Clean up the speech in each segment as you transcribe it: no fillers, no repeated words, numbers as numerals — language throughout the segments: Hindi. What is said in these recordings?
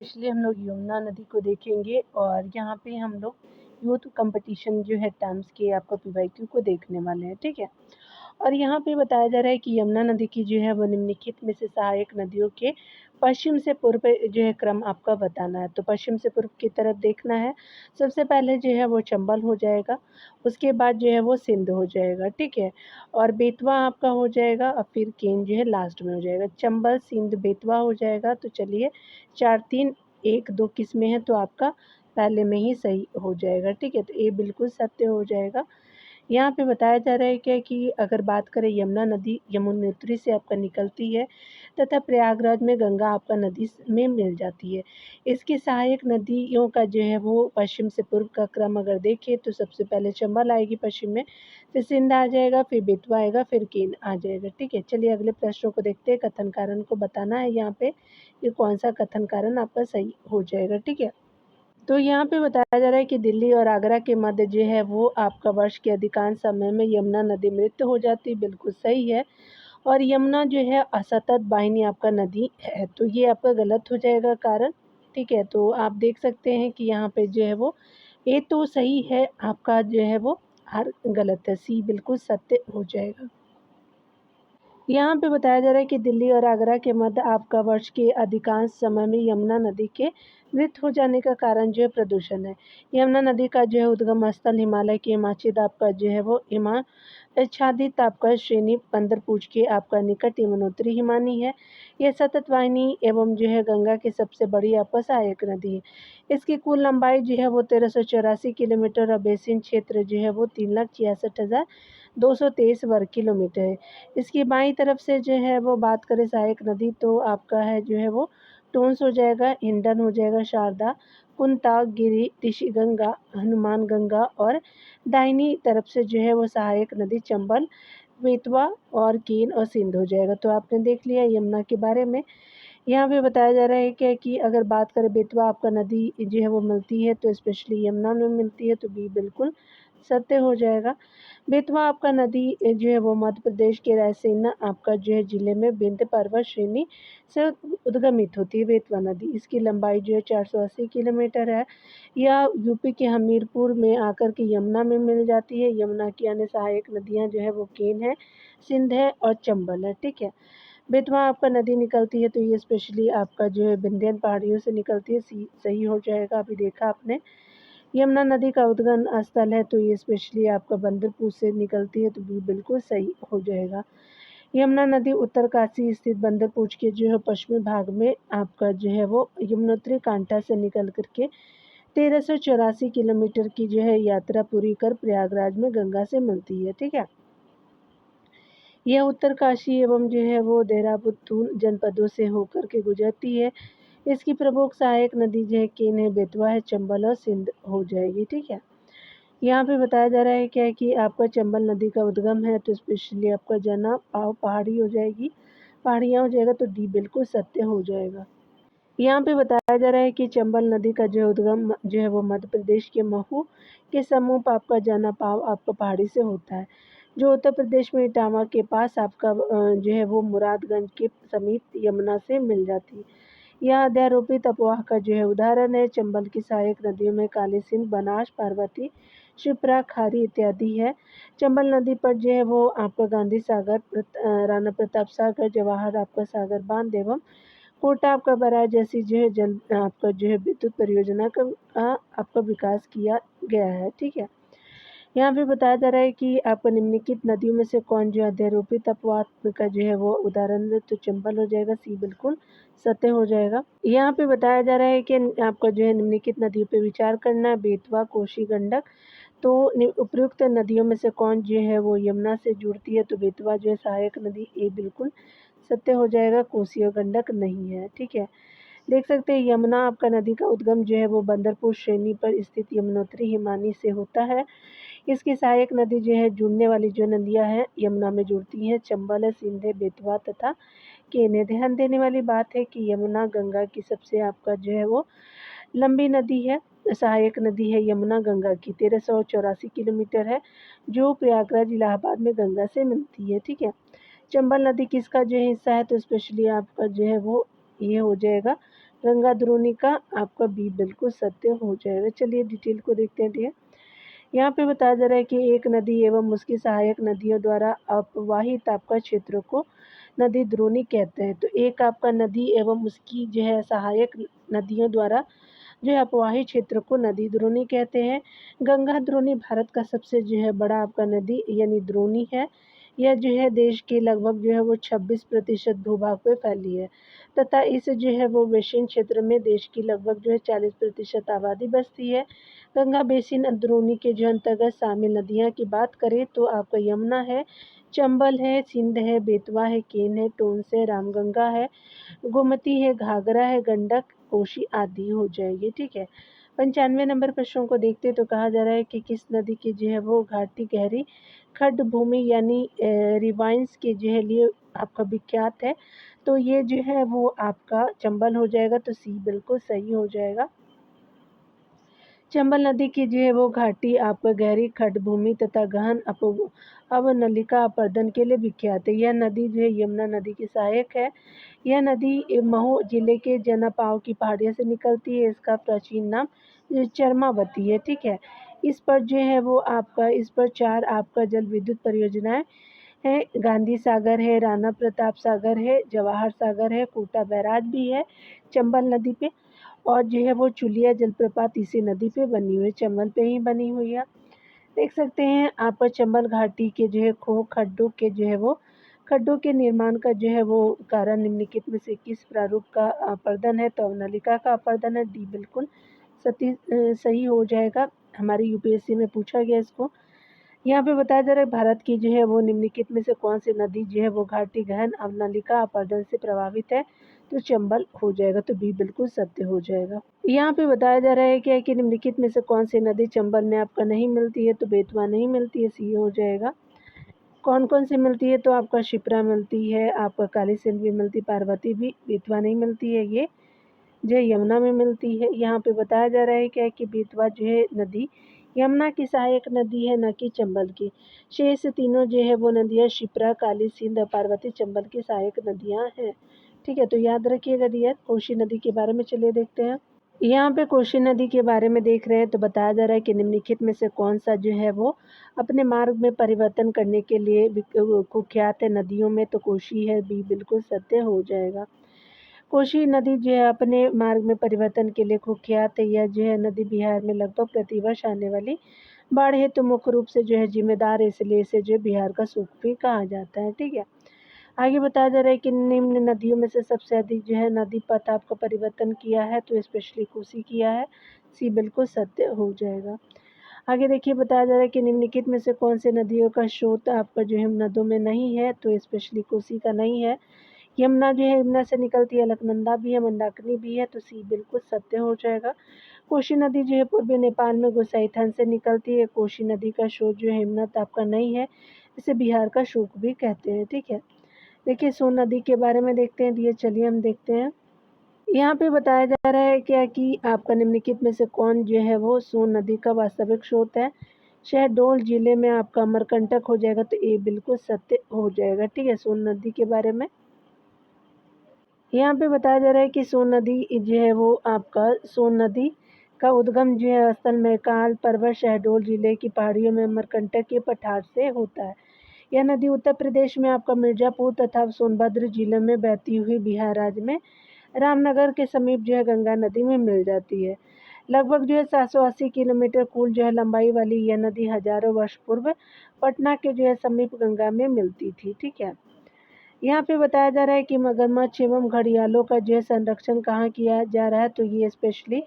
इसलिए हम लोग यमुना नदी को देखेंगे और यहाँ पे हम लोग यूथ कंपटीशन जो है टर्म्स के आपका पीवाईक्यू को देखने वाले हैं, ठीक है। और यहाँ पे बताया जा रहा है कि यमुना नदी की जो है वो निम्नलिखित में से सहायक नदियों के पश्चिम से पूर्व पे जो है क्रम आपका बताना है। तो पश्चिम से पूर्व की तरफ देखना है। सबसे पहले जो है वो चंबल हो जाएगा, उसके बाद जो है वो सिंध हो जाएगा, ठीक है। और बेतवा आपका हो जाएगा और फिर केन जो है लास्ट में हो जाएगा। चंबल, सिंध, बेतवा हो जाएगा। तो चलिए 4, 3, 1, 2 किस में है तो आपका पहले में ही सही हो जाएगा, ठीक है। तो ये बिल्कुल सत्य हो जाएगा। यहाँ पे बताया जा रहा है क्या कि अगर बात करें यमुना नदी यमुनोत्री से आपका निकलती है तथा प्रयागराज में गंगा आपका नदी में मिल जाती है। इसकी सहायक नदियों का जो है वो पश्चिम से पूर्व का क्रम अगर देखें तो सबसे पहले चंबल आएगी पश्चिम में, फिर सिंध आ जाएगा, फिर बेतवा आएगा, फिर केन आ जाएगा, ठीक है। चलिए अगले प्रश्नों को देखते हैं। कथन कारण को बताना है यहाँ पे कि कौन सा कथन कारण आपका सही हो जाएगा, ठीक है। तो यहाँ पे बताया जा रहा है कि दिल्ली और आगरा के मध्य जो है वो आपका वर्ष के अधिकांश समय में यमुना नदी मृत हो जाती है, बिल्कुल सही है। और यमुना जो है असतत वाहिनी आपका नदी है, तो ये आपका गलत हो जाएगा कारण, ठीक है। तो आप देख सकते हैं कि यहाँ पे जो है वो ए तो सही है, आपका जो है वो हर गलत है, सी बिल्कुल सत्य हो जाएगा। यहाँ पे बताया जा रहा है कि दिल्ली और आगरा के मध्य आपका वर्ष के अधिकांश समय में यमुना नदी के मृत हो जाने का कारण जो है प्रदूषण है। यमुना नदी का जो है उद्गम स्थल हिमालय के हिमाचल आपका जो है वो आच्छादित आपका श्रेणी पंदरपूछ के आपका निकट यमुनोत्री हिमानी है। यह सतत वाहिनी एवं जो है गंगा की सबसे बड़ी आपका सहायक नदी है। इसकी कुल लंबाई जो है वो 1384 किलोमीटर और बेसिन क्षेत्र जो है वो 3,66,223 वर्ग किलोमीटर है। इसकी बाईं तरफ से जो है वो बात करें सहायक नदी तो आपका है जो है वो टोंस हो जाएगा, हिंडन हो जाएगा, शारदा, कुंता, गिरी, ऋषिगंगा, हनुमान गंगा और दाहिनी तरफ से जो है वो सहायक नदी चंबल, बेतवा और केन और सिंध हो जाएगा। तो आपने देख लिया यमुना के बारे में। यहाँ पे बताया जा रहा है क्या कि अगर बात करें बेतवा आपका नदी जो है वो मिलती है तो स्पेशली यमुना में मिलती है, तो बी बिल्कुल सत्य हो जाएगा। बेतवा आपका नदी जो है वो मध्य प्रदेश के रायसेन आपका जो है जिले में विंध्य पर्वत श्रेणी से उद्गमित होती है बेतवा नदी। इसकी लंबाई जो है 480 किलोमीटर है। यह यूपी के हमीरपुर में आकर के यमुना में मिल जाती है। यमुना की अन्य सहायक नदियाँ जो है वो केन है, सिंध है और चंबल है, ठीक है। बेतवा आपका नदी निकलती है तो ये स्पेशली आपका जो है विंध्यन पहाड़ियों से निकलती है, सही हो जाएगा। अभी देखा आपने। यमुना नदी का उद्गम स्थल है तो ये स्पेशली आपका बंदरपुर से निकलती है, तो भी बिल्कुल सही हो जाएगा। यमुना नदी उत्तरकाशी स्थित बंदरपुर के जो है पश्चिमी भाग में आपका जो है वो यमुनोत्री कांठा से निकल करके 1384 किलोमीटर की जो है यात्रा पूरी कर प्रयागराज में गंगा से मिलती है, ठीक है। यह उत्तरकाशी एवं जो है वो देहरादून जनपदों से होकर के गुजरती है। इसकी प्रमुख सहायक नदी जो है केन है, बेतवा है, चंबल और सिंध हो जाएगी, ठीक है। यहाँ पे बताया जा रहा है क्या है कि आपका चंबल नदी का उद्गम है तो स्पेशली आपका जना पाव पहाड़ी हो जाएगी, पहाड़ियाँ हो जाएगा, तो डी बिल्कुल सत्य हो जाएगा। यहाँ पे बताया जा रहा है कि चंबल नदी का जो उद्गम जो है वो मध्य प्रदेश के महू के समूह पर आपका जना पाव आपका पहाड़ी से होता है, जो उत्तर प्रदेश में इटावा के पास आपका जो है वो मुरादगंज के समीप यमुना से मिल जाती है। यह अध्यारोपित अफवाह का जो है उदाहरण है। चंबल की सहायक नदियों में काली सिंध, बनास, पार्वती, शिप्रा, खारी इत्यादि है। चंबल नदी पर जो है वो आपका गांधी सागर, राणा प्रताप सागर, जवाहर आपका सागर बांध एवं कोटा आपका बराज जैसी जो है जल आपका जो है विद्युत परियोजना का आपका विकास किया गया है, ठीक है। यहाँ पे बताया जा रहा है कि आपको निम्नलिखित नदियों में से कौन जो अध्यारोपित अपवाद का जो है वो उदाहरण है, तो चंबल हो जाएगा, सी बिल्कुल सत्य हो जाएगा। यहाँ पे बताया जा रहा है कि आपको जो है निम्नलिखित नदियों पे विचार करना है, बेतवा, कोशी, गंडक। तो उपयुक्त नदियों में से कौन जो है वो यमुना से जुड़ती है, तो बेतवा जो है सहायक नदी, ए बिल्कुल सत्य हो जाएगा, कोसी और गंडक नहीं है, ठीक है। देख सकते हैं यमुना आपका नदी का उद्गम जो है वो बंदरपुर श्रेणी पर स्थित यमुनोत्री हिमानी से होता है। इसकी सहायक नदी जो है जुड़ने वाली जो नदियां हैं यमुना में जुड़ती हैं, चंबल है, सिंध है, बेतवा तथा केन है। ध्यान देने वाली बात है कि यमुना गंगा की सबसे आपका जो है वो लंबी नदी है, सहायक नदी है यमुना गंगा की 1384 किलोमीटर है, जो प्रयागराज इलाहाबाद में गंगा से मिलती है, ठीक है। चंबल नदी किसका जो है हिस्सा है, तो स्पेशली आपका जो है वो ये हो जाएगा गंगा द्रोणिका आपका बी बिल्कुल सत्य हो जाएगा। चलिए डिटेल को देखते हैं डियर। यहाँ पे बताया जा रहा है कि एक नदी एवं उसकी सहायक नदियों द्वारा अपवाहित आपका क्षेत्र को नदी द्रोणी कहते हैं। तो एक आपका नदी एवं उसकी जो है सहायक नदियों द्वारा जो है अपवाही क्षेत्र को नदी द्रोणी कहते हैं। गंगा द्रोणी भारत का सबसे जो है बड़ा आपका नदी यानी द्रोणी है। यह जो है देश के लगभग जो है वो 26% भूभाग पे फैली है तथा इस जो है वो बेसिन क्षेत्र में देश की लगभग जो है 40% आबादी बसती है। गंगा बेसिन द्रोणी के जो अंतर्गत शामिल नदियाँ की बात करें तो आपका यमुना है, चंबल है, सिंध है, बेतवा है, केन है, टोंस है, रामगंगा है, गोमती है, घाघरा है, गंडक, कोशी आदि हो जाएगी। ठीक है। 95 नंबर प्रश्नों को देखते तो कहा जा रहा है कि किस नदी की जो है वो घाटी गहरी खड्ड भूमि यानी रिवाइंस के जो है लिए आपका विख्यात है। तो ये जो है वो आपका चंबल हो जाएगा। तो सी बिल्कुल सही हो जाएगा। चंबल नदी की जो है वो घाटी आपका गहरी खड्ड भूमि तथा गहन अवनलिका अपर्दन के लिए विख्यात है। यह नदी जो है यमुना नदी की सहायक है। यह नदी महू जिले के जनापाव की पहाड़ियों से निकलती है। इसका प्राचीन नाम चरमावती है। ठीक है। इस पर जो है वो आपका इस पर 4 आपका जल विद्युत परियोजनाएं हैं। गांधी सागर है, राणा प्रताप सागर है, जवाहर सागर है, कोटा बैराज भी है चंबल नदी पे और जो है वो चुलिया जलप्रपात इसी नदी पे बनी हुई है, चंबल पे ही बनी हुई है। देख सकते हैं आप चंबल घाटी के जो है खड्डों के जो है वो खड्डों के निर्माण का जो है वो कारण निम्नलिखित में से किस प्रारूप का अपर्दन है। तो अवनलिका का अपर्दन है। डी बिल्कुल सही हो जाएगा। हमारे यूपीएससी में पूछा गया इसको। यहाँ पे बताया जा रहा है भारत की जो है वो निम्नलिखित में से कौन सी नदी जो है वो घाटी गहन अवनलिका अपर्दन से प्रभावित है। तो चंबल हो जाएगा। तो बी बिल्कुल सत्य हो जाएगा। यहाँ पे बताया जा रहा है क्या कि निम्नलिखित में से कौन सी नदी चंबल में आपका नहीं मिलती है। तो बेतवा नहीं मिलती है। सी हो जाएगा। कौन कौन सी मिलती है। तो आपका शिप्रा मिलती है, आपका काली सिंध भी मिलती, पार्वती भी, बेतवा नहीं मिलती है। ये जो यमुना में मिलती है। यहाँ पे बताया जा रहा है क्या कि बेतवा जो है नदी यमुना की सहायक नदी है, न कि चंबल की। शेष तीनों जो है वो नदियाँ शिप्रा, काली सिंध और पार्वती चंबल की सहायक नदियाँ हैं। ठीक है। तो याद रखिएगा डियर। कोशी नदी के बारे में चलिए देखते हैं। यहाँ पे कोशी नदी के बारे में देख रहे हैं तो बताया जा रहा है कि निम्नलिखित में से कौन सा जो है वो अपने मार्ग में परिवर्तन करने के लिए कुख्यात है नदियों में। तो कोशी है। बी बिल्कुल सत्य हो जाएगा। कोशी नदी जो है अपने मार्ग में परिवर्तन के लिए कुख्यात है। यह जो है नदी बिहार में लगभग प्रतिवर्ष आने वाली बाढ़ हेतु मुख्य रूप से जो है जिम्मेदार है, इसलिए इसे जो बिहार का सूख भी कहा जाता है। ठीक है। आगे बताया जा रहा है कि निम्न नदियों में से सबसे अधिक जो है नदी पथ आपका परिवर्तन किया है। तो स्पेशली कोसी किया है। सी बिल्कुल सत्य हो जाएगा। आगे देखिए बताया जा रहा है कि निम्नलिखित में से कौन से नदियों का स्रोत आपका जो है नदों में नहीं है। तो स्पेशली कोसी का नहीं है। यमुना जो है यमुना से निकलती है, अलकनंदा भी है, मंदाकिनी भी है। तो सी बिल्कुल सत्य हो जाएगा। कोशी नदी जो है पूर्वी नेपाल में गोसाईथान से निकलती है। कोशी नदी का स्रोत जो है हिमनद आपका नहीं है, इसे बिहार का शोक भी कहते हैं। ठीक है। देखिए सोन नदी के बारे में देखते हैं। ये चलिए हम देखते हैं। यहाँ पे बताया जा रहा है क्या कि आपका निम्नलिखित में से कौन जो है वो सोन नदी का वास्तविक स्रोत है। शहडोल जिले में आपका अमरकंटक हो जाएगा। तो ये बिल्कुल सत्य हो जाएगा। ठीक है। सोन नदी के बारे में यहाँ पे बताया जा रहा है कि सोन नदी जो है वो आपका सोन नदी का उद्गम जो है स्थल मैकाल पर्वत शहडोल जिले की पहाड़ियों में अमरकंटक के पठार से होता है। यह नदी उत्तर प्रदेश में आपका मिर्जापुर तथा सोनभद्र जिलों में बहती हुई बिहार राज्य में रामनगर के समीप जो है गंगा नदी में मिल जाती है। लगभग जो है 780 किलोमीटर कुल जो है लंबाई वाली यह नदी हजारों वर्ष पूर्व पटना के जो है समीप गंगा में मिलती थी। ठीक है। यहाँ पे बताया जा रहा है कि मगरमच्छ एवं घड़ियालों का जो है संरक्षण कहाँ किया जा रहा है। तो ये स्पेशली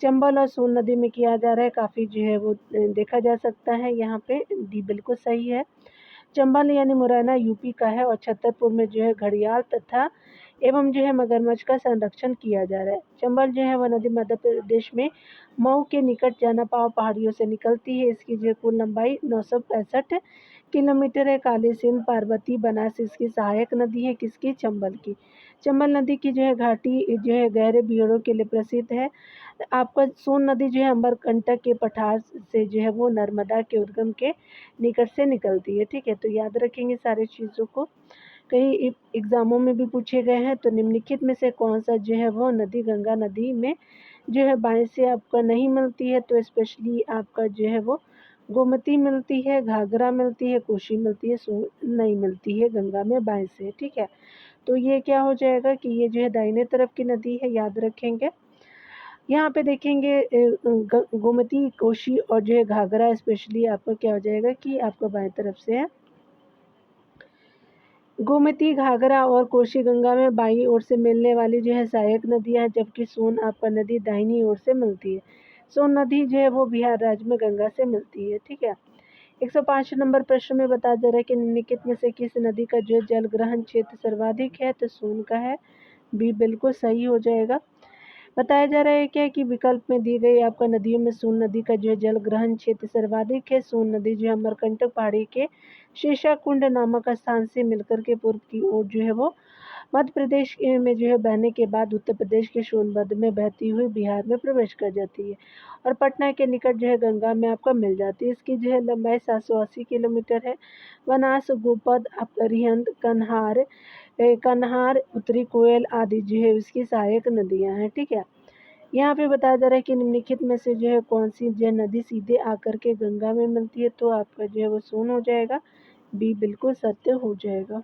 चंबल और सोन नदी में किया जा रहा है। काफ़ी जो है वो देखा जा सकता है। यहाँ पे डी बिल्कुल सही है। चंबल यानी मुरैना यूपी का है और छतरपुर में जो है घड़ियाल तथा एवं जो है मगरमच्छ का संरक्षण किया जा रहा है। चंबल जो है वह नदी मध्य प्रदेश में मऊ के निकट जनापाव पहाड़ियों से निकलती है। इसकी जो कुल लंबाई 965 किलोमीटर है। काली सिंध पार्वती बनास इसकी सहायक नदी है। किसकी? चंबल की। चंबल नदी की जो है घाटी जो है गहरे बियरों के लिए प्रसिद्ध है। आपका सोन नदी जो है अमरकंटक के पठार से जो है वो नर्मदा के उद्गम के निकट से निकलती है। ठीक है। तो याद रखेंगे सारी चीज़ों को। कई एग्ज़ामों में भी पूछे गए हैं। तो निम्नलिखित में से कौन सा जो है वो नदी गंगा नदी में जो है बाएँ से आपका नहीं मिलती है? तो स्पेशली आपका जो है वो गोमती मिलती है, घाघरा मिलती है, कोसी मिलती है, सोन नहीं मिलती है गंगा में बाएँ से, ठीक है। तो ये क्या हो जाएगा कि ये जो है दाहिने तरफ की नदी है, याद रखेंगे। यहाँ पे देखेंगे गोमती, कोसी और जो है घाघरा स्पेशली आपका क्या हो जाएगा कि आपका बाएं तरफ से है। गोमती, घाघरा और कोसी गंगा में बाईं ओर से मिलने वाली जो है सहायक नदियाँ हैं, जबकि सोन आपका नदी दाहिनी ओर से मिलती है। सोन नदी जो है वो बिहार राज्य में गंगा से मिलती है, ठीक है। 105 नंबर प्रश्न में बताया जा रहा है कि निम्नलिखित में से किस नदी का जो है जल ग्रहण क्षेत्र सर्वाधिक है? तो सोन का है, बी बिल्कुल सही हो जाएगा। बताया जा रहा है क्या कि विकल्प में दी गई आपका नदियों में सोन नदी का जो है जल ग्रहण क्षेत्र सर्वाधिक है। सोन नदी जो है अमरकंटक पहाड़ी के शेषाकुंड नामक स्थान से मिलकर के पूर्व की ओर जो है वो मध्य प्रदेश में जो है बहने के बाद उत्तर प्रदेश के सोनभद्र में बहती हुई बिहार में प्रवेश कर जाती है और पटना के निकट जो है गंगा में आपका मिल जाती है। इसकी जो है लंबाई 780 किलोमीटर है। बनास, गोपद, आपका रिहंद, कन्हार, उत्तरी कोयल आदि जो है इसकी सहायक नदियां हैं, ठीक है। यहाँ पे बताया जा रहा है कि निम्नलिखित में से जो है कौन सी जो है नदी सीधे आकर के गंगा में मिलती है? तो आपका जो है वो सोन हो जाएगा, बी बिल्कुल सत्य हो जाएगा।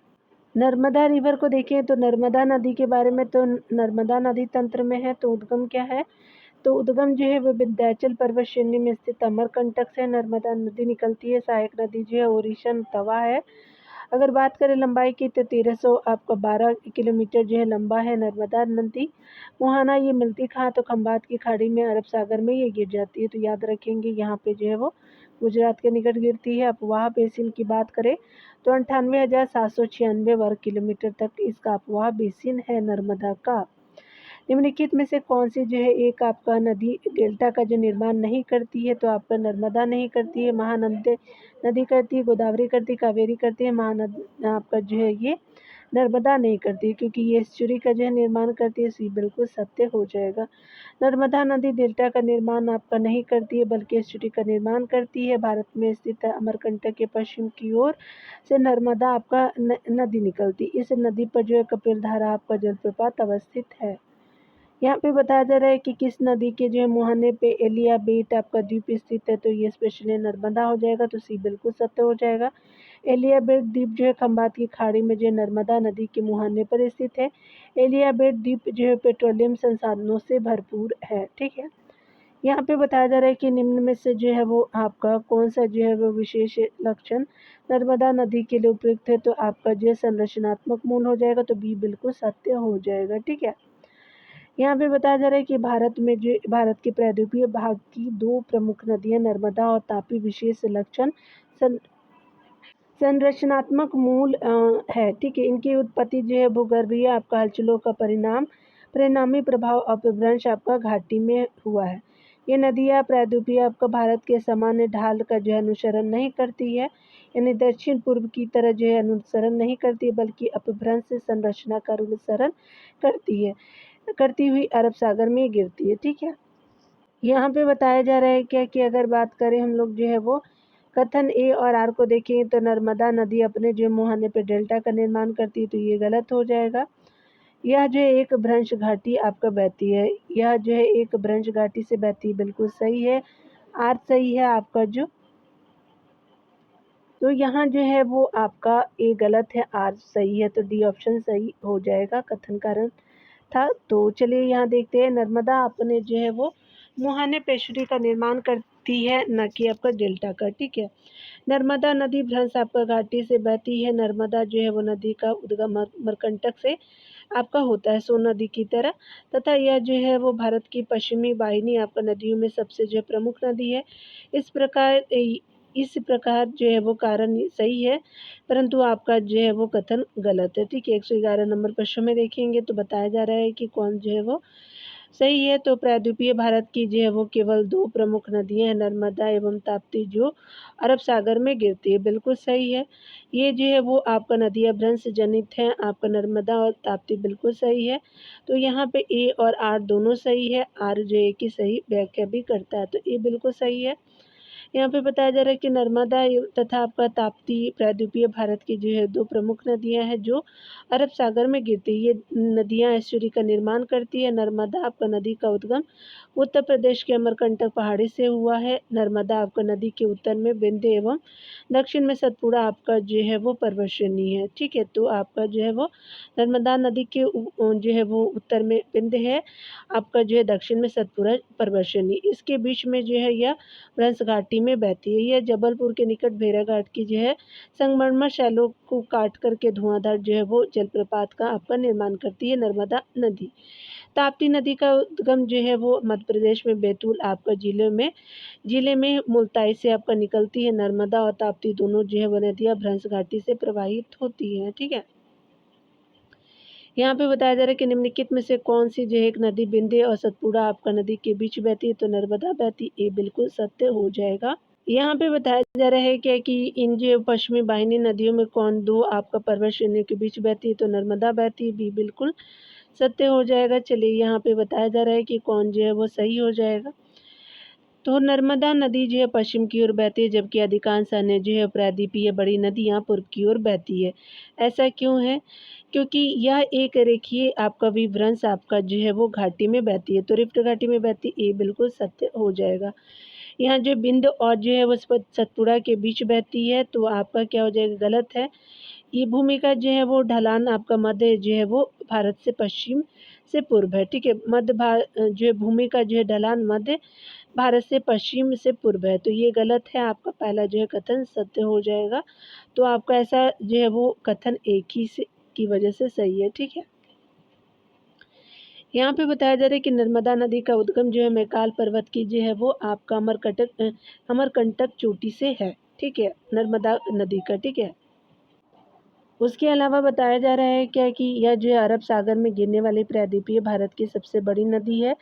नर्मदा रिवर को देखें तो नर्मदा नदी के बारे में, तो नर्मदा नदी तंत्र में है। तो उद्गम क्या है? तो उद्गम जो है वो विंध्याचल पर्वत श्रेणी में स्थित अमरकंटक से नर्मदा नदी निकलती है। सहायक नदी जो है ओरिशन तवा है। अगर बात करें लंबाई की तो 1300 आपका 12 किलोमीटर जो है लंबा है नर्मदा नदी। मुहाना ये मिलती कहाँ? तो खंबात की खाड़ी में, अरब सागर में ये गिर जाती है। तो याद रखेंगे यहाँ पे जो है वो गुजरात के निकट गिरती है। अफवाह बेसिन की बात करें तो 98,796 वर्ग किलोमीटर तक इसका अफवाह बेसिन है नर्मदा का। निम्नलिखित में से कौन सी जो है एक आपका नदी डेल्टा का जो निर्माण नहीं करती है? तो आपका नर्मदा नहीं करती है, महानंदा नदी करती है, गोदावरी करती है, कावेरी करती है, महानद आपका जो है ये नर्मदा नहीं करती है, क्योंकि ये एस्चुरी का जो है निर्माण करती है। सी बिल्कुल सत्य हो जाएगा। नर्मदा नदी डेल्टा का निर्माण आपका नहीं करती है, बल्कि एस्चुरी का निर्माण करती है। भारत में स्थित अमरकंटक के पश्चिम की ओर से नर्मदा आपका नदी निकलती। इस नदी पर जो है कपिलधारा आपका जलप्रपात अवस्थित है। यहाँ पे बताया जा रहा है कि किस नदी के जो है मुहाने पे एलियाबेट आपका द्वीप स्थित है? तो ये स्पेशली नर्मदा हो जाएगा, तो सी बिल्कुल सत्य हो जाएगा। एलियाबेट द्वीप जो है खंबात की खाड़ी में जो है नर्मदा नदी के मुहाने पर स्थित है। एलियाबेट द्वीप जो है पेट्रोलियम संसाधनों से भरपूर है, ठीक है। यहाँ पे बताया जा रहा है कि निम्न में से जो है वो आपका कौन सा जो है वो विशेष लक्षण नर्मदा नदी के लिए उपयुक्त है? तो आपका जो है संरचनात्मक मूल हो जाएगा, तो बी बिल्कुल सत्य हो जाएगा, ठीक है। यहाँ पे बताया जा रहा है कि भारत में जो भारत के प्रायद्वीपीय भाग की दो प्रमुख नदियां नर्मदा और तापी विशेष लक्षण संरचनात्मक मूल है, ठीक है। इनकी उत्पत्ति जो है भूगर्भीय आपका हलचलों का परिणामी प्रभाव अपभ्रंश आपका घाटी में हुआ है। ये नदियाँ प्रायद्वीपीय आपका भारत के सामान्य ढाल का जो है अनुसरण नहीं करती है, यानी दक्षिण पूर्व की तरह जो है अनुसरण नहीं करती, बल्कि अपभ्रंश संरचना का अनुसरण करती हुई अरब सागर में गिरती है, ठीक है। यहाँ पे बताया जा रहा है क्या कि अगर बात करें हम लोग जो है वो कथन ए और आर को देखें तो नर्मदा नदी अपने जो मुहाने पे डेल्टा का निर्माण करती है, तो ये गलत हो जाएगा। यह जो है एक भ्रंश घाटी आपका बहती है, यह जो है एक भ्रंश घाटी से बहती है, बिल्कुल सही है। आर सही है आपका जो, तो यहाँ जो है वो आपका ए गलत है, आर सही है, तो डी ऑप्शन सही हो जाएगा, कथन कारण था। तो चलिए यहाँ देखते हैं नर्मदा अपने जो है वो मुहाने पेशरी का निर्माण करती है, न कि आपका डेल्टा का, ठीक है। नर्मदा नदी भ्रंश आपका घाटी से बहती है। नर्मदा जो है वो नदी का उद्गम मरकंटक से आपका होता है, सोन नदी की तरह, तथा यह जो है वो भारत की पश्चिमी वाहिनी आपका नदियों में सबसे जो प्रमुख नदी है। इस प्रकार जो है वो कारण सही है, परंतु आपका जो है वो कथन गलत है, ठीक है। 111 नंबर प्रश्न में देखेंगे तो बताया जा रहा है कि कौन जो है वो सही है। तो प्रायद्वीपीय भारत की जो है वो केवल दो प्रमुख नदियां हैं, नर्मदा एवं ताप्ती, जो अरब सागर में गिरती है, बिल्कुल सही है। ये जो है वो आपका नदियाँ भ्रंश जनित हैं, आपका नर्मदा और ताप्ती, बिल्कुल सही है। तो यहाँ पे ए और आर दोनों सही है, आर जो है की सही व्याख्या भी करता है, तो ए बिल्कुल सही है। यहाँ पे बताया जा रहा है कि नर्मदा तथा आपका ताप्ती प्रायद्वीपीय भारत की जो है 2 प्रमुख नदियाँ हैं जो अरब सागर में गिरती है। ये नदियाँ एस्चुरी का निर्माण करती है। नर्मदा आपका नदी का उद्गम उत्तर प्रदेश के अमरकंटक पहाड़ी से हुआ है। नर्मदा आपका नदी के उत्तर में विंध्य एवं दक्षिण में सतपुड़ा आपका जो है वो पर्वतश्रेणी है। ठीक है, तो आपका जो है वो नर्मदा नदी के जो है वो उत्तर में विंध्य है, आपका जो है दक्षिण में सतपुड़ा पर्वतश्रेणी। इसके बीच में जो है यह भ्रंश घाटी में बहती है। यह जबलपुर के निकट भेड़ाघाट की जो है संगमरमर शैलों को काट करके धुआंधार जो है वो जलप्रपात का आपका निर्माण करती है नर्मदा नदी। ताप्ती नदी का उद्गम जो है वो मध्य प्रदेश में बैतूल आपका जिले में मुल्ताई से आपका निकलती है। नर्मदा और ताप्ती दोनों जो है वो नदियाँ भ्रंश घाटी से प्रवाहित होती हैं। ठीक है, यहाँ पे बताया जा रहा है कि निम्नलिखित में से कौन सी जो है एक नदी विंध्य और सतपुड़ा आपका नदी के बीच बहती है, तो नर्मदा बहती। ये बिल्कुल सत्य हो जाएगा। यहाँ पे बताया जा रहा है क्या कि इन जो पश्चिमी वाहिनी नदियों में कौन दो आपका पर्वत श्रेणियों के बीच बहती है, तो नर्मदा बहती। भी बिल्कुल सत्य हो जाएगा। चलिए यहाँ पे बताया जा रहा है कि कौन जो है वो सही हो जाएगा। तो नर्मदा नदी जो है पश्चिम की ओर बहती है, जबकि अधिकांश अन्य जो है प्रायद्वीपीय बड़ी नदियाँ पूर्व की ओर बहती है। ऐसा क्यों है? क्योंकि यह एक रेखीय आपका विभ्रंश आपका जो है वो घाटी में बहती है, तो रिफ्ट घाटी में बहती। ये बिल्कुल सत्य हो जाएगा। यहाँ जो बिंद और जो है वो सतपुड़ा के बीच बहती है, तो आपका क्या हो जाएगा? गलत है। ये भूमि का जो है वो ढलान आपका मध्य जो है वो भारत से पश्चिम से पूर्व है। ठीक है, जो है भूमि का जो है ढलान मध्य भारत से पश्चिम से पूर्व है, तो ये गलत है। आपका पहला जो है कथन सत्य हो जाएगा। तो आपका ऐसा जो है वो कथन एक ही से की वजह से सही है। ठीक है, यहाँ पे बताया जा रहा है कि नर्मदा नदी का उद्गम जो है मैकाल पर्वत की जो है वो आपका अमरकंटक चोटी से है। ठीक है, नर्मदा नदी का। ठीक है, उसके अलावा बताया जा रहा है क्या कि यह जो है अरब सागर में गिरने वाली प्रायद्वीपीय भारत की सबसे बड़ी नदी है।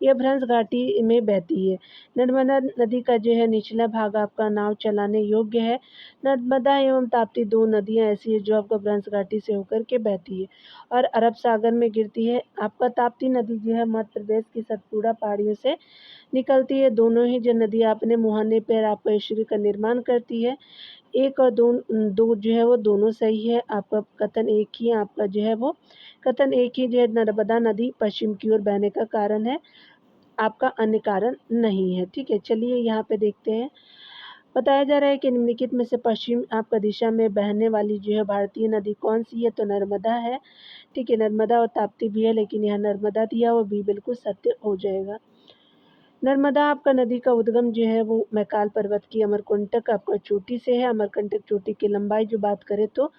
यह भ्रंश घाटी में बहती है। नर्मदा नदी का जो है निचला भाग आपका नाव चलाने योग्य है। नर्मदा एवं ताप्ती दो नदियां ऐसी है जो आपका भ्रंश घाटी से होकर के बहती है और अरब सागर में गिरती है। आपका ताप्ती नदी जो है मध्य प्रदेश की सतपुड़ा पहाड़ियों से निकलती है। दोनों ही जो नदियाँ अपने मुहाने पर आपका ईश्वरी का निर्माण करती है। एक और दो जो है वो दोनों सही है। आपका कथन एक ही आपका जो है वो कथन एक ही जो है नर्मदा नदी पश्चिम की ओर बहने का कारण है, आपका अन्य कारण नहीं है। ठीक है, चलिए यहाँ पे देखते हैं। बताया जा रहा है कि निम्नलिखित में से पश्चिम आपका दिशा में बहने वाली जो है भारतीय नदी कौन सी है, तो नर्मदा है। ठीक है, नर्मदा और ताप्ती भी है, लेकिन यहाँ नर्मदा दिया वो भी बिल्कुल सत्य हो जाएगा। नर्मदा आपका नदी का उद्गम जो है वो मैकाल पर्वत की अमरकंटक आपका चोटी से है। अमरकंटक चोटी की लंबाई जो बात करें तो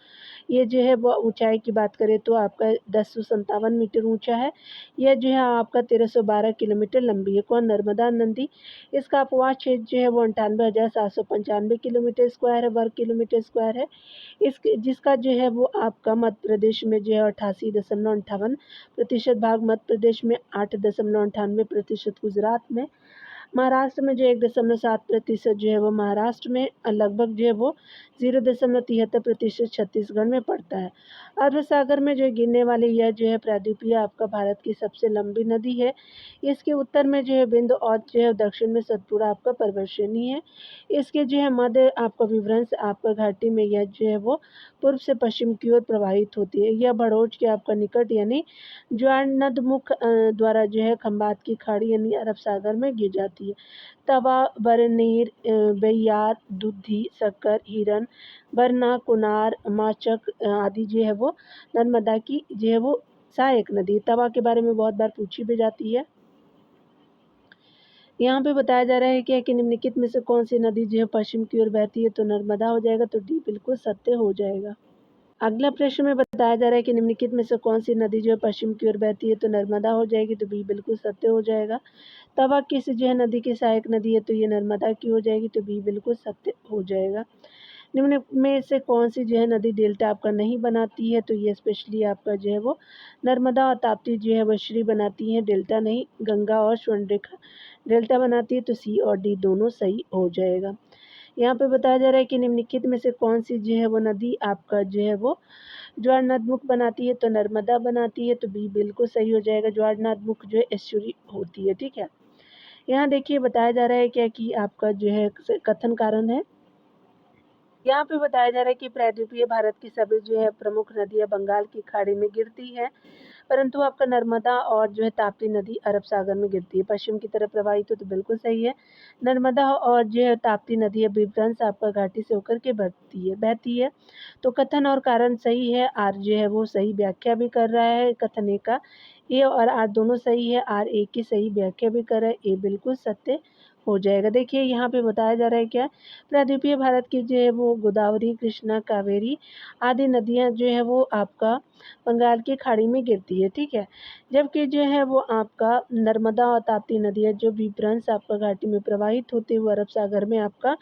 ये जो है वो ऊंचाई की बात करें तो आपका 1057 मीटर ऊंचा है। यह जो है आपका 1312 किलोमीटर लंबी है। कौन? नर्मदा नदी। इसका अपवाह क्षेत्र जो है वो 98,795 किलोमीटर स्क्वायर है, वर्ग किलोमीटर स्क्वायर है। इसके जिसका जो है वो आपका मध्य प्रदेश में जो है 88.58% भाग, मध्य प्रदेश में 8.98%, गुजरात में, महाराष्ट्र में जो 1.7% जो है वो महाराष्ट्र में, लगभग जो है वो 0.73% छत्तीसगढ़ में पड़ता है। अरब सागर में जो गिरने वाली यह जो है प्रायद्वीपीय आपका भारत की सबसे लंबी नदी है। इसके उत्तर में जो है बिंदु और जो है दक्षिण में सतपुड़ा आपका पर्वत श्रेणी है। इसके जो है मध्य आपका विभ्रंश आपका घाटी में यह जो है वो पूर्व से पश्चिम की ओर प्रवाहित होती है। यह भड़ोच के आपका निकट यानी ज्वारनदमुख द्वारा जो है खंबात की खाड़ी यानी अरब सागर में गिर जाती है। तवा, बरनीर, बेयार, दुधी, शक्कर, हिरन, बरना, कुनार, माचक आदि जो है वो नर्मदा की जो है वो सहायक नदी। तवा के बारे में बहुत बार पूछी भी जाती है। यहाँ पे बताया जा रहा है कि निम्नलिखित में से कौन सी नदी जो है पश्चिम की ओर बहती है, तो नर्मदा हो जाएगा। तो डी बिल्कुल सत्य हो जाएगा। अगला प्रश्न में बताया जा रहा है कि निम्नलिखित में से कौन सी नदी जो है पश्चिम की ओर बहती है, तो नर्मदा हो जाएगी। तो बी बिल्कुल सत्य हो जाएगा। तवा किस जो है नदी की सहायक नदी है, तो ये नर्मदा की हो जाएगी। तो बी बिल्कुल सत्य हो जाएगा। निम्न में से कौन सी जो है नदी डेल्टा आपका नहीं बनाती है, तो ये स्पेशली आपका जो है वो नर्मदा और ताप्ती जो है वो श्री बनाती हैं, डेल्टा नहीं। गंगा और स्वर्णरेखा डेल्टा बनाती है। तो सी और डी दोनों सही हो जाएगा। यहाँ पे बताया जा रहा है कि निम्नलिखित में से कौन सी जो है वो नदी आपका जो है वो ज्वारनदमुख बनाती है, तो नर्मदा बनाती है। तो बी बिल्कुल सही हो जाएगा। ज्वारनदमुख जो है एस्चुरी होती है। ठीक है, यहाँ देखिए बताया जा रहा है क्या कि आपका जो है कथन कारण है। यहाँ पे बताया जा रहा है कि प्रायद्वीपीय भारत की सभी जो है प्रमुख नदियाँ बंगाल की खाड़ी में गिरती है, परंतु आपका नर्मदा और जो है ताप्ती नदी अरब सागर में गिरती है। पश्चिम की तरफ प्रवाहित हो तो बिल्कुल सही है। नर्मदा और जो है ताप्ती नदी है विभ्रंश आपका घाटी से होकर के बहती है। तो कथन और कारण सही है। आर जो है वो सही व्याख्या भी कर रहा है कथन ए का। ए और आर दोनों सही है। आर ए की सही व्याख्या भी कर रहा है। ए बिल्कुल सत्य हो जाएगा। देखिए यहाँ पे बताया जा रहा है क्या, प्रायद्वीपीय भारत की जो है वो गोदावरी, कृष्णा, कावेरी आदि नदियाँ जो है वो आपका बंगाल की खाड़ी में गिरती है, ठीक है। जबकि जो है वो आपका नर्मदा और ताप्ती नदियाँ जो विभ्रंश आपका घाटी में प्रवाहित होते हुए अरब सागर में आपका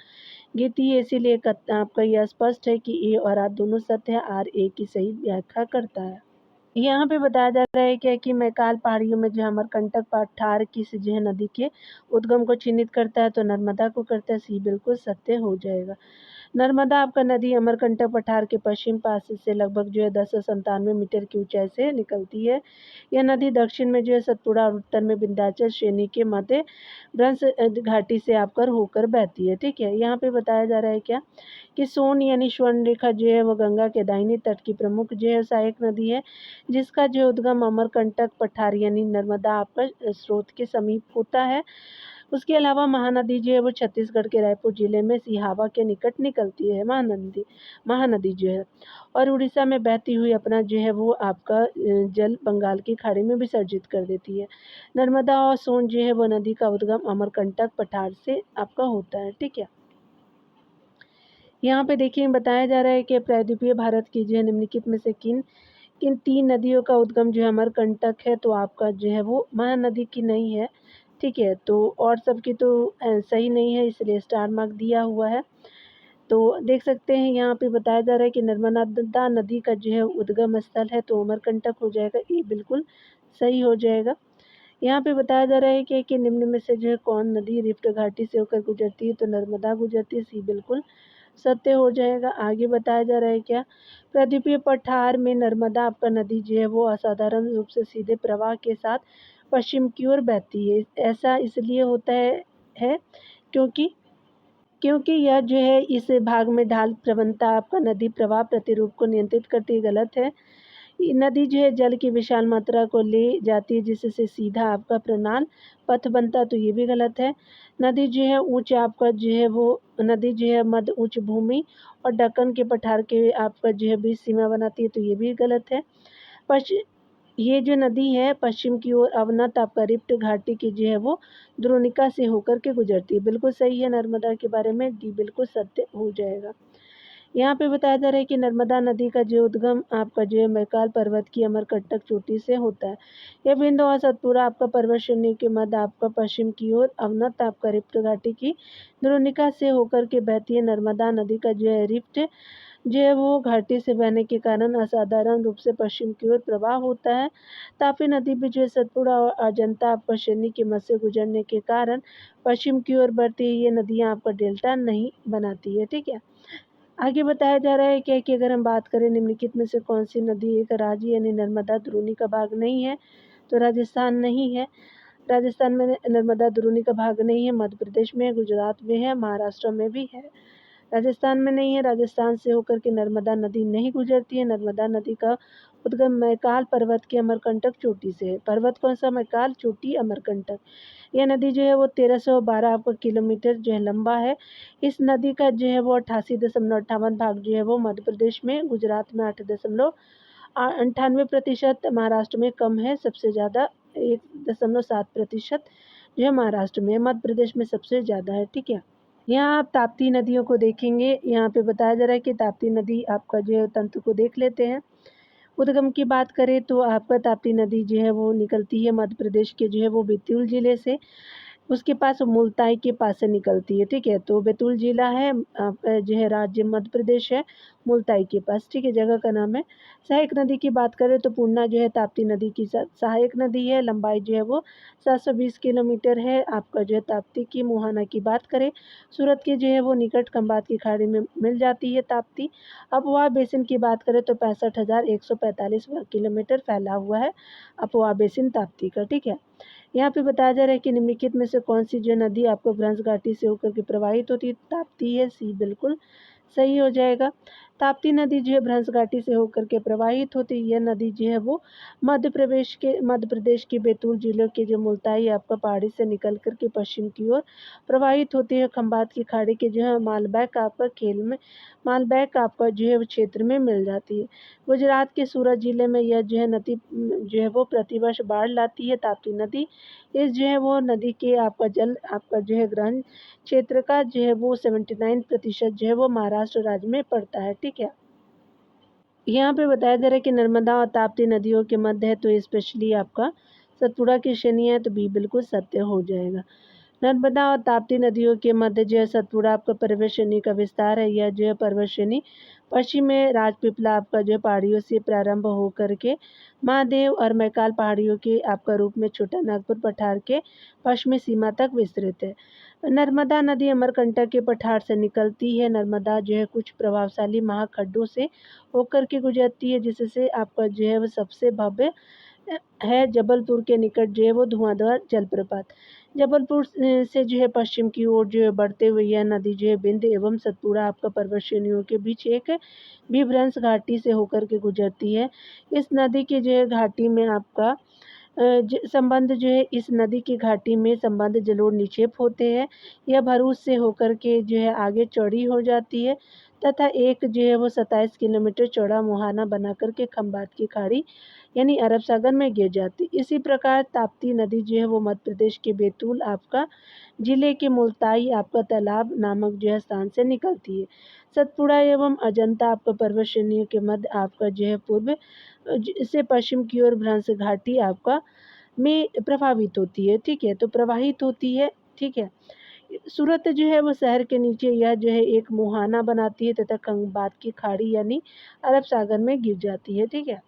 गिरती है, इसीलिए आपका यह स्पष्ट है कि ए और आर दोनों सत्य है। आर ए की सही व्याख्या करता है। यहाँ पे बताया जा रहा है क्या कि मैकाल पहाड़ियों में जो अमरकंटक पठार किस जो है नदी के उद्गम को चिन्हित करता है, तो नर्मदा को करता है। सी बिल्कुल सत्य हो जाएगा। नर्मदा आपका नदी अमरकंटक पठार के पश्चिम पास से लगभग जो है 1097 मीटर की ऊंचाई से निकलती है। यह नदी दक्षिण में जो है सतपुड़ा और उत्तर में विंध्याचल श्रेणी के मध्य भ्रंश घाटी से आकर होकर बहती है, ठीक है। यहाँ पे बताया जा रहा है क्या कि सोन यानी स्वर्ण रेखा जो है वो गंगा के दाहिने तट की प्रमुख जो है सहायक नदी है, जिसका जो उद्गम अमरकंटक पठार यानी नर्मदा आपका स्रोत के समीप होता है। उसके अलावा महानदी जो है वो छत्तीसगढ़ के रायपुर जिले में सिहावा के निकट निकलती है। महानदी महानदी जो है और उड़ीसा में बहती हुई अपना जो है वो आपका जल बंगाल की खाड़ी में विसर्जित कर देती है। नर्मदा और सोन जो है वो नदी का उद्गम अमरकंटक पठार से आपका होता है, ठीक है। यहाँ पे देखिए बताया जा रहा है कि प्रायद्वीपीय भारत की जो है निम्नलिखित में से किन किन 3 नदियों का उद्गम जो है अमरकंटक है, तो आपका जो है वो महानदी की नहीं है, ठीक है। तो और सबकी तो सही नहीं है, इसलिए स्टार मार्क दिया हुआ है। तो देख सकते हैं यहाँ पे बताया जा रहा है कि नर्मदा नदी का जो है उद्गम स्थल है, तो अमरकंटक हो जाएगा। ये बिल्कुल सही हो जाएगा। यहाँ पे बताया जा रहा है कि निम्न में से जो है कौन नदी रिफ्ट घाटी से होकर गुजरती है, तो नर्मदा गुजरती है। सी बिल्कुल सत्य हो जाएगा। आगे बताया जा रहा है क्या, प्रायद्वीपीय पठार में नर्मदा आपका नदी जो है वो असाधारण रूप से सीधे प्रवाह के साथ पश्चिम की ओर बहती है। ऐसा इसलिए होता है क्योंकि क्योंकि यह जो है इस भाग में ढाल प्रवणता आपका नदी प्रवाह प्रतिरूप को नियंत्रित करती है। गलत है। नदी जो है जल की विशाल मात्रा को ले जाती है, जिससे सीधा आपका प्रणाल पथ बनता है, तो ये भी गलत है। नदी जो है ऊंच आपका जो है वो नदी जो है मध्य उच्च भूमि और दक्कन के पठार के आपका जो है बीच सीमा बनाती है, तो ये भी गलत है। पश्चिम ये जो नदी है पश्चिम की ओर अवनत आपका रिफ्ट घाटी की जो है वो द्रोणिका से होकर के गुजरती है। बिल्कुल सही है। नर्मदा के बारे में डी बिल्कुल सत्य हो जाएगा। यहाँ पे बताया जा रहा है कि नर्मदा नदी का जो उद्गम आपका जो है मैकाल पर्वत की अमरकंटक चोटी से होता है। यह बिंदु और सतपुड़ा आपका पर्वत श्रेणी के मध्य आपका पश्चिम की ओर अवनत आपका रिफ्ट घाटी की द्रोणिका से होकर के बहती है। नर्मदा नदी का जो है रिफ्ट जो है वो घाटी से बहने के कारण असाधारण रूप से पश्चिम की ओर प्रवाह होता है। तापी नदी भी जो है सतपुड़ा और अजंता आपका श्रेणी के मध्य से गुजरने के कारण पश्चिम की ओर बढ़ती है। ये नदियाँ आपका डेल्टा नहीं बनाती है, ठीक है। आगे बताया जा रहा है क्या कि अगर हम बात करें निम्नलिखित में से कौन सी नदी एक राज्य यानी नर्मदा द्रोणी का भाग नहीं है, तो राजस्थान नहीं है। राजस्थान में नर्मदा द्रोणी का भाग नहीं है। मध्य प्रदेश में है, गुजरात में है, महाराष्ट्र में भी है। राजस्थान में नहीं है। राजस्थान से होकर के नर्मदा नदी नहीं गुजरती है। नर्मदा नदी का उद्गम मैकाल पर्वत की अमरकंटक चोटी से है। पर्वत कौन सा? मैकाल, चोटी अमरकंटक। यह नदी जो है वो 1312 आपका किलोमीटर जो है लंबा है। इस नदी का जो है वो 88.58 भाग जो है वो मध्य प्रदेश में, गुजरात में 8.98%, महाराष्ट्र में कम है, सबसे ज़्यादा 1.7% जो है महाराष्ट्र में, मध्य प्रदेश में सबसे ज़्यादा है, ठीक है। यहाँ आप ताप्ती नदियों को देखेंगे। यहाँ पे बताया जा रहा है कि ताप्ती नदी आपका जो है तंत्र को देख लेते हैं। उद्गम की बात करें तो आपका ताप्ती नदी जो है वो निकलती है मध्य प्रदेश के जो है वो बैतूल जिले से। उसके पास मुल्ताई के पास से निकलती है, ठीक है। तो बैतूल जिला है आपका जो है राज्य मध्य प्रदेश है, मुल्ताई के पास, ठीक है, जगह का नाम है। सहायक नदी की बात करें तो पूर्णा जो है ताप्ती नदी की सहायक नदी है। लंबाई जो है वो 720 किलोमीटर है। आपका जो है ताप्ती की मुहाना की बात करें, सूरत के जो है वो निकट खंबात की खाड़ी में मिल जाती है ताप्ती। अफवाह बेसिन की बात करें तो 65,145 वर्ग किलोमीटर फैला हुआ है अफवाह बेसिन ताप्ती का, ठीक है। यहाँ पे बताया जा रहा है कि निम्नलिखित में से कौन सी जो नदी आपको भ्रंश घाटी से होकर के प्रवाहित होती है? ताप्ती है, सी बिल्कुल सही हो जाएगा। ताप्ती नदी जो है भ्रंश घाटी से होकर के प्रवाहित होती है। यह नदी जो है वो मध्य प्रदेश के बैतूल जिले के जो मुल्ताई आपका पहाड़ी से निकल कर के पश्चिम की ओर प्रवाहित होती है। खंबात की खाड़ी के जो है मालबैक आपका जो है वो क्षेत्र में मिल जाती है। गुजरात के सूरत जिले में यह जो है नदी जो है वो प्रतिवर्ष बाढ़ लाती है। ताप्ती नदी इस जो है वो नदी के आपका जो है ग्रहण क्षेत्र का जो है वो 79% जो है वो महाराष्ट्र राज्य में पड़ता है। ठीक है, यहाँ पे बताया जा रहा है कि नर्मदा और ताप्ती नदियों के मध्य है, तो स्पेशली आपका सतपुड़ा की श्रेणी है, तो बी बिल्कुल सत्य हो जाएगा। नर्मदा और ताप्ती नदियों के मध्य जो है सतपुड़ा आपका पर्वत श्रेणी का विस्तार है। यह जो है पर्वत श्रेणी पश्चिम में राजपीपला आपका जो है पहाड़ियों से प्रारंभ होकर के महादेव और मैकाल पहाड़ियों के आपका रूप में छोटा नागपुर पठार के पश्चिमी सीमा तक विस्तृत है। नर्मदा नदी अमरकंटक के पठार से निकलती है। नर्मदा जो है कुछ प्रभावशाली महाखड्डों से होकर के गुजरती है, जिससे आपका जो है वो सबसे भव्य है जबलपुर के निकट जो है वो धुआंधार जलप्रपात। जबलपुर से जो है पश्चिम की ओर जो है बढ़ते हुए यह नदी जो है बिंद एवं सतपुड़ा आपका पर्वत श्रेणियों के बीच एक विभ्रंश घाटी से होकर के गुजरती है। इस नदी की जो है घाटी में आपका संबंध जो है इस नदी की घाटी में संबंध जलोढ़ निक्षेप होते हैं। यह भरूच से होकर के जो है आगे चौड़ी हो जाती है तथा एक जो है वो 27 किलोमीटर चौड़ा मुहाना बना करके खंबात की खाड़ी यानी अरब सागर में गिर जाती। इसी प्रकार ताप्ती नदी जो है वो मध्य प्रदेश के बैतूल आपका जिले के मुल्ताई आपका तालाब नामक जो है स्थान से निकलती है। सतपुड़ा एवं अजंता आपका पर्वत श्रेणियों के मध्य आपका जो है पूर्व से पश्चिम की ओर भ्रंश घाटी आपका में प्रभावित होती है। ठीक है, तो प्रवाहित होती है। ठीक है, सूरत जो है वो शहर के नीचे यह जो है एक मुहाना बनाती है तथा खंबात की खाड़ी यानी अरब सागर में गिर जाती है। ठीक है,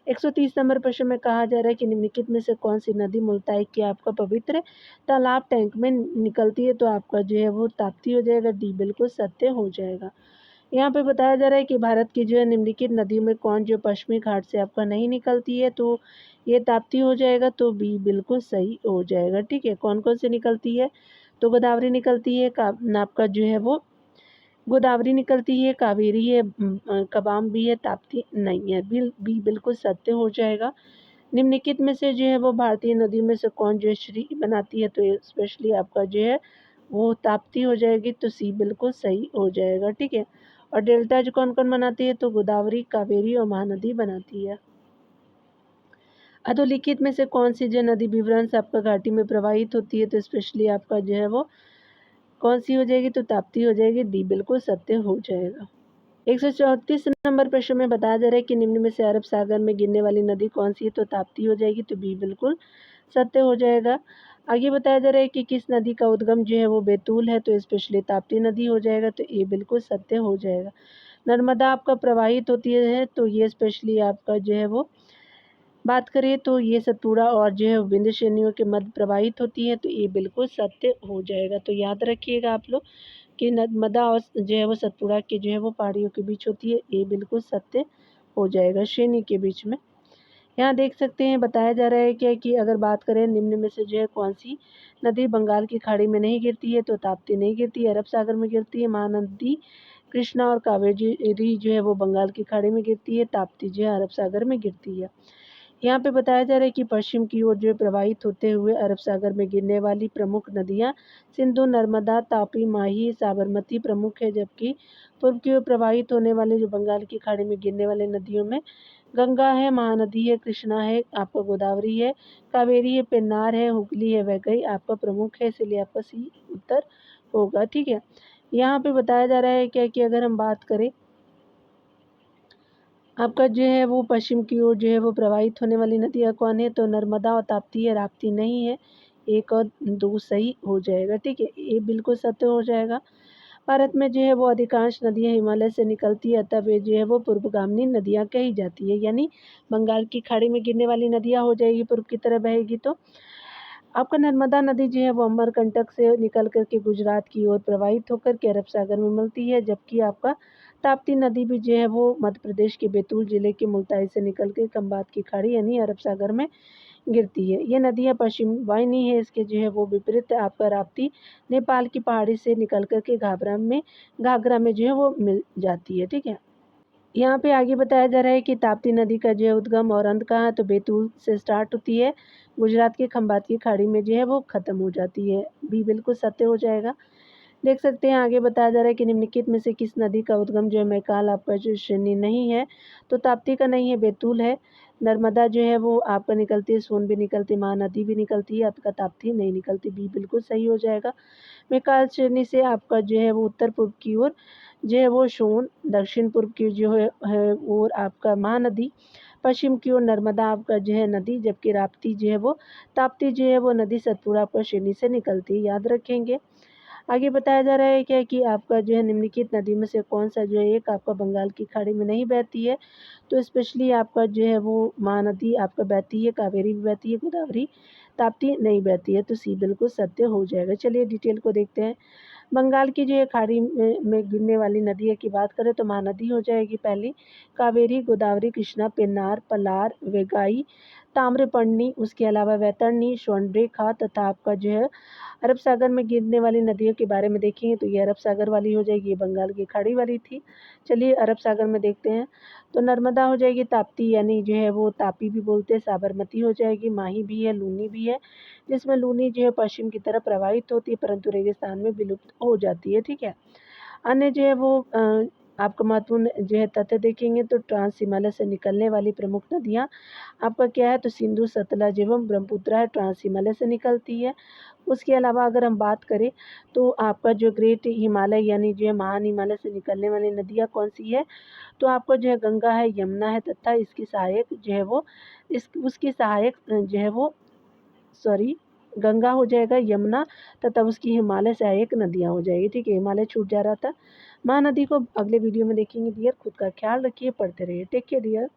130 नंबर प्रश्न में कहा जा रहा है कि निम्नलिखित में से कौन सी नदी मुल्ताई की आपका पवित्र तालाब टैंक में निकलती है? तो आपका जो है वो ताप्ती हो जाएगा, डी बिल्कुल सत्य हो जाएगा। यहाँ पे बताया जा रहा है कि भारत की जो है निम्नलिखित नदियों में कौन जो पश्चिमी घाट से आपका नहीं निकलती है? तो ये ताप्ती हो जाएगा, तो बी बिल्कुल सही हो जाएगा। ठीक है, कौन कौन से निकलती है? तो गोदावरी निकलती है, आपका जो है वो गोदावरी निकलती है, कावेरी है, कबाम भी है, ताप्ती नहीं है। बी बिल्कुल सत्य हो जाएगा। निम्नलिखित में से जो है वो भारतीय नदियों में से कौन जो है श्री बनाती है? तो स्पेशली आपका जो है वो ताप्ती हो जाएगी, तो सी बिल्कुल सही हो जाएगा। ठीक है, और डेल्टा जो कौन कौन बनाती है? तो गोदावरी, कावेरी और महानदी बनाती है। अधोलिखित में से कौन सी जो नदी विवरण आपका घाटी में प्रवाहित होती है? तो स्पेशली आपका जो है वो कौन सी हो जाएगी? तो ताप्ती हो जाएगी, डी बिल्कुल सत्य हो जाएगा। 134 नंबर प्रश्न में बताया जा रहा है कि निम्न में से अरब सागर में गिरने वाली नदी कौन सी है? तो ताप्ती हो जाएगी, तो बी बिल्कुल सत्य हो जाएगा। आगे बताया जा रहा है कि किस नदी का उद्गम जो है वो बैतूल है? तो स्पेशली ताप्ती नदी हो जाएगा, तो ए बिल्कुल सत्य हो जाएगा। नर्मदा आपका प्रवाहित होती है, तो ये स्पेशली आपका जो है वो बात करें तो ये सतपुड़ा और जो है विंध्य श्रेणियों के मध्य प्रवाहित होती है, तो ये बिल्कुल सत्य हो जाएगा। तो याद रखिएगा आप लोग कि नर्मदा और जो है वो सतपुड़ा के जो है वो पहाड़ियों के बीच होती है, ये बिल्कुल सत्य हो जाएगा, श्रेणी के बीच में। यहाँ देख सकते हैं बताया जा रहा है क्या कि अगर बात करें निम्न में से जो है कौन सी नदी बंगाल की खाड़ी में नहीं गिरती है? तो ताप्ती नहीं गिरती है, अरब सागर में गिरती है। महानदी कृष्णा और कावेरी जो है वो बंगाल की खाड़ी में गिरती है, ताप्ती जो है अरब सागर में गिरती है। यहाँ पे बताया जा रहा है कि पश्चिम की ओर जो प्रवाहित होते हुए अरब सागर में गिरने वाली प्रमुख नदियाँ सिंधु, नर्मदा, तापी, माही, साबरमती प्रमुख है, जबकि पूर्व की ओर प्रवाहित होने वाले जो बंगाल की खाड़ी में गिरने वाले नदियों में गंगा है, महानदी है, कृष्णा है, आपका गोदावरी है, कावेरी है, पेन्नार है, हुगली है, वैगई आपका प्रमुख है, इसलिए आपका सी उत्तर होगा। ठीक है, यहाँ पे बताया जा रहा है क्या कि अगर हम बात करें आपका जो है वो पश्चिम की ओर जो है वो प्रवाहित होने वाली नदियाँ कौन है? तो नर्मदा और ताप्ती है, राप्ती नहीं है। 1 और 2 सही हो जाएगा। ठीक है, ये बिल्कुल सत्य हो जाएगा। भारत में जो है वो अधिकांश नदियाँ हिमालय से निकलती है, अतः वे जो है वो पूर्वगामिनी नदियाँ कही जाती है, यानी बंगाल की खाड़ी में गिरने वाली नदियाँ हो जाएगी, पूर्व की तरफ बहेगी। तो आपका नर्मदा नदी जो है वो अमरकंटक से निकल कर के गुजरात की ओर प्रवाहित होकर के अरब सागर में मिलती है, जबकि आपका ताप्ती नदी भी जो है वो मध्य प्रदेश के बैतूल जिले के मुल्ताई से निकल के खंबात की खाड़ी यानी अरब सागर में गिरती है। ये नदियाँ पश्चिम वाहिनी है, इसके जो है वो विपरीत आपका राप्ती नेपाल की पहाड़ी से निकल कर के घाघरा में जो है वो मिल जाती है, ठीक है। यहाँ पे आगे बताया जा रहा है कि ताप्ती नदी का जो है उद्गम और अंत कहाँ है, तो बैतूल से स्टार्ट होती है, गुजरात के खंभात की खाड़ी में जो है वो ख़त्म हो जाती है। बी बिल्कुल सत्य हो जाएगा। देख सकते हैं आगे बताया जा रहा है कि निम्नलिखित में से किस नदी का उद्गम जो है मैकाल आपका जो श्रेणी नहीं है, तो ताप्ती का नहीं है, बैतूल है। नर्मदा जो है वो आपका निकलती है, सोन भी निकलती है, महानदी भी निकलती है, आपका ताप्ती नहीं निकलती। बी बिल्कुल सही हो जाएगा। मैकाल श्रेणी से आपका जो है वो उत्तर पूर्व की ओर जो है वो सोन, दक्षिण पूर्व की जो है और आपका महानदी, पश्चिम की ओर नर्मदा आपका जो है नदी, जबकि राप्ती जो है वो ताप्ती जो है वो नदी सतपुड़ा आपका श्रेणी से निकलती है, याद रखेंगे। आगे बताया जा रहा है क्या कि आपका जो है निम्नलिखित नदी में से कौन सा जो है एक आपका बंगाल की खाड़ी में नहीं बहती है, तो स्पेशली आपका जो है वो महानदी आपका बहती है, कावेरी भी बहती है, गोदावरी, ताप्ती नहीं बहती है, तो सी बिल्कुल सत्य हो जाएगा। चलिए डिटेल को देखते हैं। बंगाल की जो है खाड़ी में गिरने वाली नदियों की बात करें तो महानदी हो जाएगी पहली, कावेरी, गोदावरी, कृष्णा, पेन्नार, पलार, वेगाई, ताम्रपर्णी, उसके अलावा वैतरणी, स्वर्णरेखा तथा आपका जो है अरब सागर में गिरने वाली नदियों के बारे में देखेंगे तो ये अरब सागर वाली हो जाएगी, ये बंगाल की खाड़ी वाली थी। चलिए अरब सागर में देखते हैं, तो नर्मदा हो जाएगी ताप्ती, यानी जो है वो तापी भी बोलते हैं, साबरमती हो जाएगी, माही भी है, लूनी भी है, जिसमें लूनी जो है पश्चिम की तरफ प्रवाहित होती है परंतु रेगिस्तान में विलुप्त हो जाती है, ठीक है। अन्य जो है वो आपका महत्वपूर्ण जो है तथ्य देखेंगे तो ट्रांस हिमालय से निकलने वाली प्रमुख नदियाँ आपका क्या है, तो सिंधु, सतलज एवं ब्रह्मपुत्र है, ट्रांस हिमालय से निकलती है। उसके अलावा अगर हम बात करें तो आपका जो ग्रेट हिमालय यानी जो है महान हिमालय से निकलने वाली नदियाँ कौन सी है, तो आपका जो है गंगा है, यमुना है तथा इसकी सहायक जो है वो उसकी सहायक जो है वो सॉरी गंगा हो जाएगा, यमुना तथा उसकी हिमालय सहायक नदियाँ हो जाएगी, ठीक है। हिमालय छूट जा रहा था। महानदी को अगले वीडियो में देखेंगे डियर। खुद का ख्याल रखिए, पढ़ते रहिए। Take care dear.